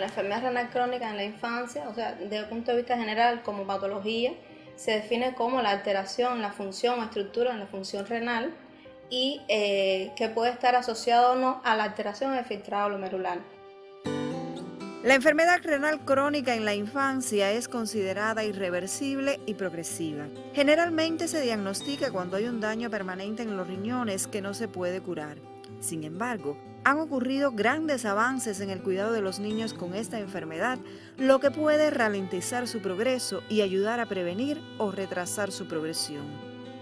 La enfermedad renal crónica en la infancia, o sea, desde el punto de vista general, como patología, se define como la alteración en la función o estructura en la función renal y que puede estar asociado o no a la alteración del filtrado glomerular. La enfermedad renal crónica en la infancia es considerada irreversible y progresiva. Generalmente se diagnostica cuando hay un daño permanente en los riñones que no se puede curar. Sin embargo, han ocurrido grandes avances en el cuidado de los niños con esta enfermedad, lo que puede ralentizar su progreso y ayudar a prevenir o retrasar su progresión.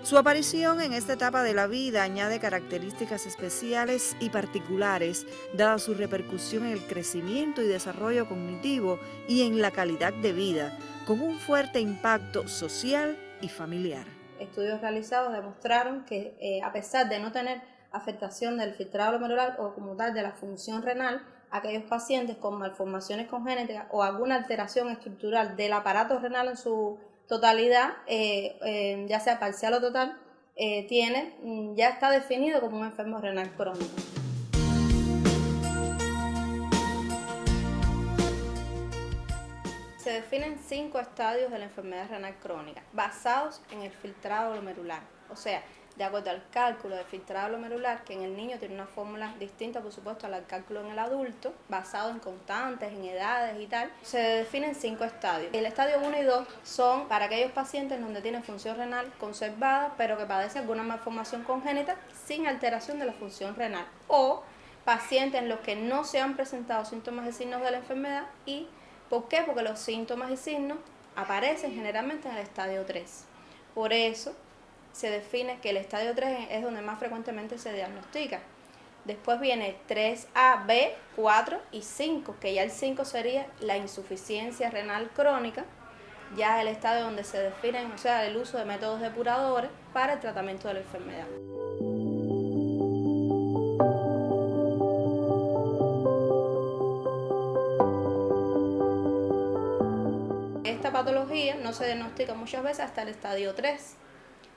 Su aparición en esta etapa de la vida añade características especiales y particulares, dada su repercusión en el crecimiento y desarrollo cognitivo y en la calidad de vida, con un fuerte impacto social y familiar. Estudios realizados demostraron que a pesar de no tener afectación del filtrado glomerular o como tal de la función renal, aquellos pacientes con malformaciones congénitas o alguna alteración estructural del aparato renal en su totalidad, ya sea parcial o total, ya está definido como un enfermo renal crónico. Se definen 5 estadios de la enfermedad renal crónica basados en el filtrado glomerular, o sea, de acuerdo al cálculo del filtrado glomerular, que en el niño tiene una fórmula distinta, por supuesto, al cálculo en el adulto, basado en constantes, en edades y tal, se definen 5 estadios. El estadio 1 y 2 son para aquellos pacientes donde tienen función renal conservada, pero que padecen alguna malformación congénita sin alteración de la función renal, o pacientes en los que no se han presentado síntomas y signos de la enfermedad. ¿Y por qué? Porque los síntomas y signos aparecen generalmente en el estadio 3. Por eso se define que el estadio 3 es donde más frecuentemente se diagnostica. Después viene 3A, B, 4 y 5, que ya el 5 sería la insuficiencia renal crónica, ya es el estadio donde se define, o sea, el uso de métodos depuradores para el tratamiento de la enfermedad. Esta patología no se diagnostica muchas veces hasta el estadio 3.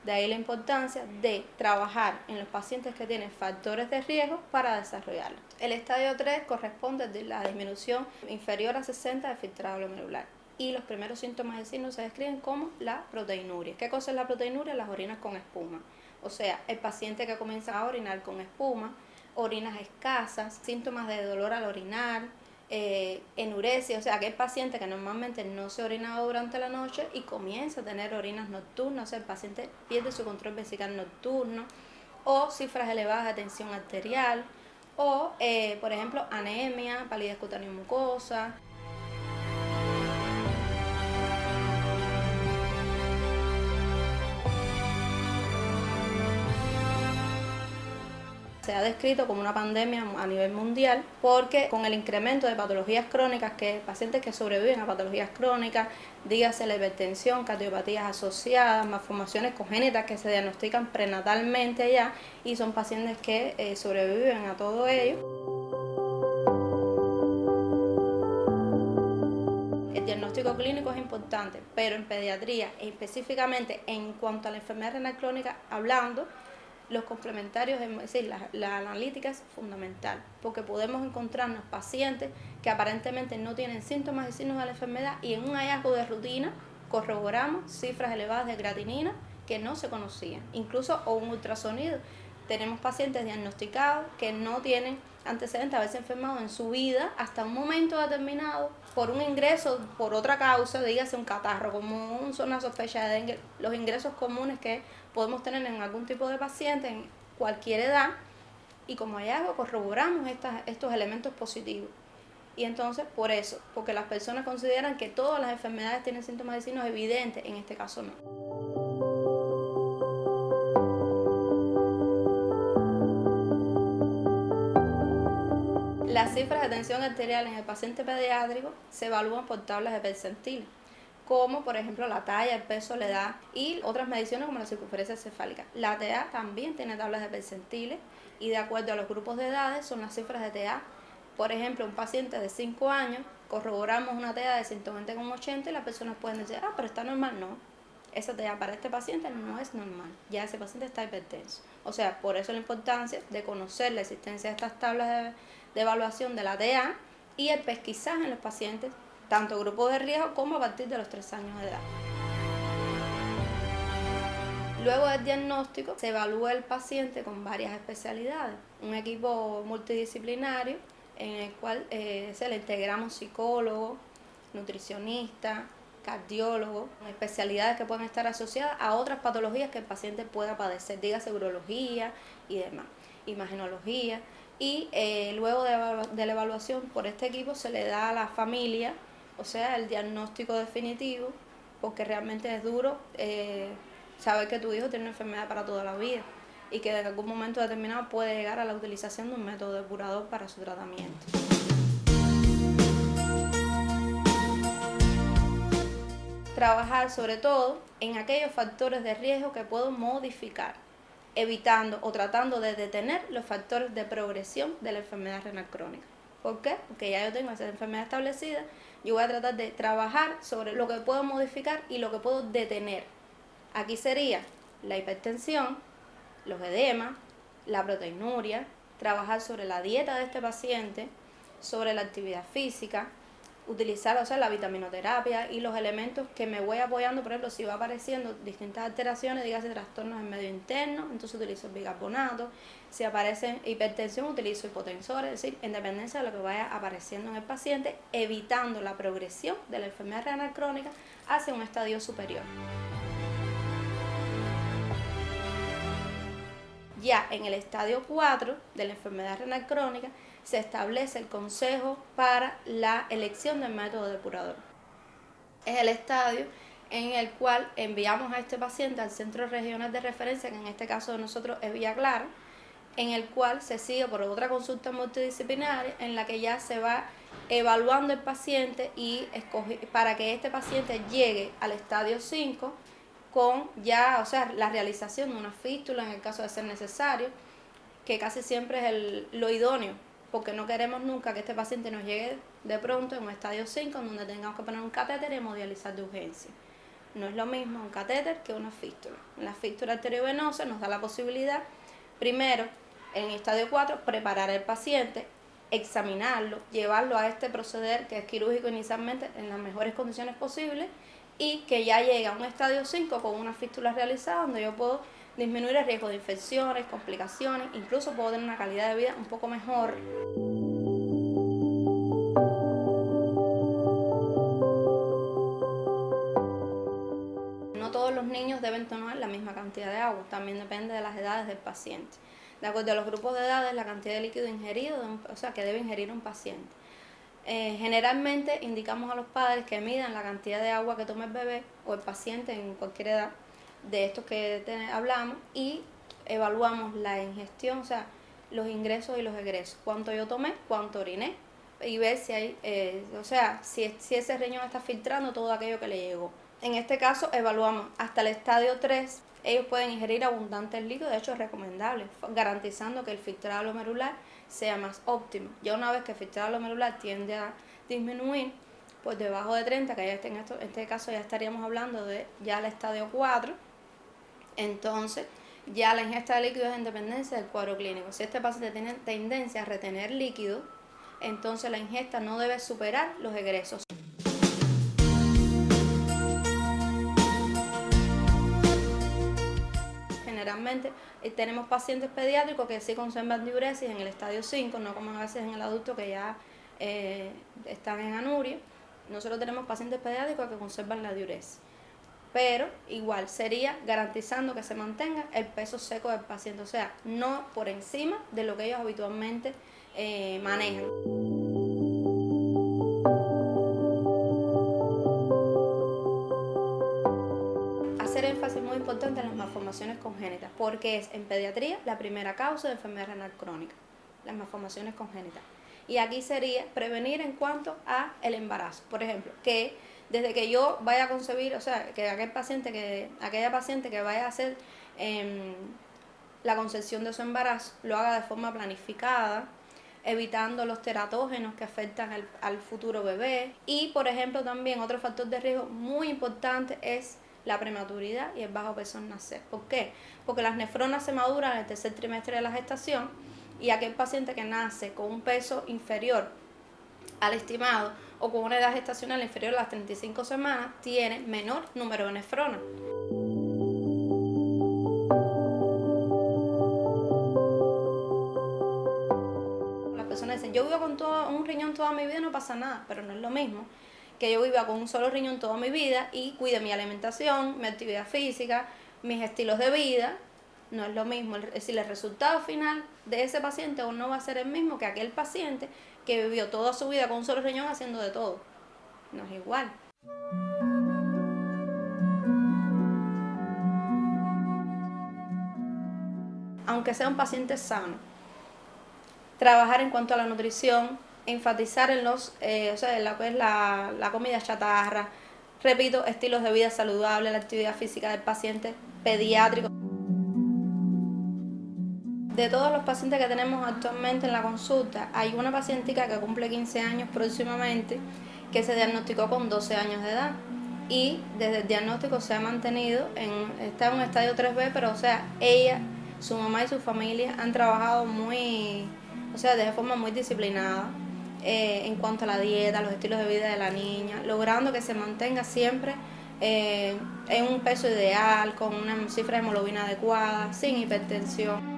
De ahí la importancia de trabajar en los pacientes que tienen factores de riesgo para desarrollarlo. El estadio 3 corresponde a la disminución inferior a 60 del filtrado glomerular. Y los primeros síntomas y signos se describen como la proteinuria. ¿Qué cosa es la proteinuria? Las orinas con espuma. O sea, el paciente que comienza a orinar con espuma, orinas escasas, síntomas de dolor al orinar, enuresia, o sea, aquel paciente que normalmente no se orinaba durante la noche y comienza a tener orinas nocturnas, o sea, el paciente pierde su control vesical nocturno, o cifras elevadas de tensión arterial, o, por ejemplo, anemia, palidez cutánea mucosa. Se ha descrito como una pandemia a nivel mundial porque con el incremento de patologías crónicas, que pacientes que sobreviven a patologías crónicas, dígase la hipertensión, cardiopatías asociadas, malformaciones congénitas que se diagnostican prenatalmente ya y son pacientes que sobreviven a todo ello. El diagnóstico clínico es importante, pero en pediatría, específicamente en cuanto a la enfermedad renal crónica, hablando, los complementarios, es decir, la analítica es fundamental, porque podemos encontrarnos pacientes que aparentemente no tienen síntomas y signos de la enfermedad y en un hallazgo de rutina corroboramos cifras elevadas de creatinina que no se conocían, incluso o un ultrasonido. Tenemos pacientes diagnosticados que no tienen antecedentes de haberse enfermado en su vida hasta un momento determinado por un ingreso, por otra causa, dígase un catarro, como una sospecha de dengue, los ingresos comunes que podemos tener en algún tipo de paciente en cualquier edad, y como hallazgo corroboramos estos elementos positivos. Y entonces, por eso, porque las personas consideran que todas las enfermedades tienen síntomas y signos evidentes, en este caso no. Las cifras de tensión arterial en el paciente pediátrico se evalúan por tablas de percentiles, como por ejemplo la talla, el peso, la edad y otras mediciones como la circunferencia cefálica. La TA también tiene tablas de percentiles y de acuerdo a los grupos de edades son las cifras de TA. Por ejemplo, un paciente de 5 años, corroboramos una TA de 120,80 y las personas pueden decir, ah, pero está normal. No, esa TA para este paciente no es normal, ya ese paciente está hipertenso. O sea, por eso la importancia de conocer la existencia de estas tablas de evaluación de la TA y el pesquisaje en los pacientes, tanto grupos de riesgo como a partir de los 3 años de edad. Luego del diagnóstico se evalúa el paciente con varias especialidades, un equipo multidisciplinario en el cual se le integramos psicólogos, nutricionistas, cardiólogos, especialidades que pueden estar asociadas a otras patologías que el paciente pueda padecer, dígase urología y demás, imagenología. Y luego de la evaluación por este equipo se le da a la familia, o sea, el diagnóstico definitivo, porque realmente es duro saber que tu hijo tiene una enfermedad para toda la vida y que en algún momento determinado puede llegar a la utilización de un método depurador para su tratamiento. Trabajar sobre todo en aquellos factores de riesgo que puedo modificar, evitando o tratando de detener los factores de progresión de la enfermedad renal crónica. ¿Por qué? Porque ya yo tengo esa enfermedad establecida, yo voy a tratar de trabajar sobre lo que puedo modificar y lo que puedo detener. Aquí sería la hipertensión, los edemas, la proteinuria, trabajar sobre la dieta de este paciente, sobre la actividad física, utilizar, o sea, la vitaminoterapia y los elementos que me voy apoyando. Por ejemplo, si va apareciendo distintas alteraciones, dígase trastornos en medio interno, entonces utilizo el bicarbonato. Si aparece hipertensión, utilizo hipotensores, es decir, en dependencia de lo que vaya apareciendo en el paciente, evitando la progresión de la enfermedad renal crónica hacia un estadio superior. Ya en el estadio 4 de la enfermedad renal crónica se establece el consejo para la elección del método depurador. Es el estadio en el cual enviamos a este paciente al centro regional de referencia, que en este caso de nosotros es Villa Clara, en el cual se sigue por otra consulta multidisciplinaria en la que ya se va evaluando el paciente y para que este paciente llegue al estadio 5 con ya, o sea, la realización de una fístula en el caso de ser necesario, que casi siempre es lo idóneo, porque no queremos nunca que este paciente nos llegue de pronto en un estadio 5 en donde tengamos que poner un catéter y hemodializar de urgencia. No es lo mismo un catéter que una fístula. La fístula arteriovenosa nos da la posibilidad, primero, en el estadio 4, preparar al paciente, examinarlo, llevarlo a este proceder que es quirúrgico inicialmente en las mejores condiciones posibles, y que ya llega a un estadio 5 con una fístula realizada donde yo puedo disminuir el riesgo de infecciones, complicaciones, incluso puedo tener una calidad de vida un poco mejor. No todos los niños deben tomar la misma cantidad de agua, también depende de las edades del paciente. De acuerdo a los grupos de edades, la cantidad de líquido ingerido, o sea, que debe ingerir un paciente. Generalmente indicamos a los padres que midan la cantidad de agua que toma el bebé o el paciente en cualquier edad de estos que hablamos y evaluamos la ingestión, o sea, los ingresos y los egresos, cuánto yo tomé, cuánto oriné y ver si hay, o sea, si ese riñón está filtrando todo aquello que le llegó. En este caso evaluamos hasta el estadio 3, ellos pueden ingerir abundantes líquidos, de hecho es recomendable, garantizando que el filtrado glomerular sea más óptimo. Ya una vez que el filtrado glomerular tiende a disminuir, pues debajo de 30, que ya en este caso ya estaríamos hablando de ya el estadio 4, entonces ya la ingesta de líquidos es en dependencia del cuadro clínico. Si este paciente tiene tendencia a retener líquido, entonces la ingesta no debe superar los egresos. Generalmente tenemos pacientes pediátricos que sí conservan diuresis en el estadio 5, no como a veces en el adulto que ya están en anuria. Nosotros tenemos pacientes pediátricos que conservan la diuresis, pero igual sería garantizando que se mantenga el peso seco del paciente, o sea, no por encima de lo que ellos habitualmente manejan. Hacer énfasis muy importante en las malformaciones congénitas, porque es en pediatría la primera causa de enfermedad renal crónica, las malformaciones congénitas. Y aquí sería prevenir en cuanto a el embarazo, por ejemplo, que desde que yo vaya a concebir, o sea, que aquella paciente que vaya a hacer la concepción de su embarazo, lo haga de forma planificada, evitando los teratógenos que afectan al futuro bebé. Y, por ejemplo, también otro factor de riesgo muy importante es la prematuridad y el bajo peso al nacer. ¿Por qué? Porque las nefronas se maduran en el tercer trimestre de la gestación y aquel paciente que nace con un peso inferior al estimado o con una edad gestacional inferior a las 35 semanas tiene menor número de nefronas. Las personas dicen, yo vivo con un riñón toda mi vida y no pasa nada, pero no es lo mismo que yo viva con un solo riñón toda mi vida y cuide mi alimentación, mi actividad física, mis estilos de vida. No es lo mismo, es decir, el resultado final de ese paciente aún no va a ser el mismo que aquel paciente que vivió toda su vida con un solo riñón haciendo de todo. No es igual. Aunque sea un paciente sano, trabajar en cuanto a la nutrición, enfatizar en lo que es la comida chatarra, repito, estilos de vida saludables, la actividad física del paciente pediátrico. De todos los pacientes que tenemos actualmente en la consulta, hay una pacientica que cumple 15 años próximamente, que se diagnosticó con 12 años de edad y desde el diagnóstico se ha mantenido, está en un estadio 3B, pero o sea, ella, su mamá y su familia han trabajado de forma muy disciplinada en cuanto a la dieta, los estilos de vida de la niña, logrando que se mantenga siempre en un peso ideal, con una cifra de hemoglobina adecuada, sin hipertensión.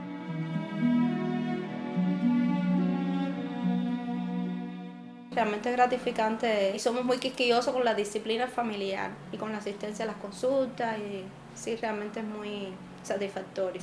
Realmente es gratificante y somos muy quisquillosos con la disciplina familiar y con la asistencia a las consultas y sí, realmente es muy satisfactorio.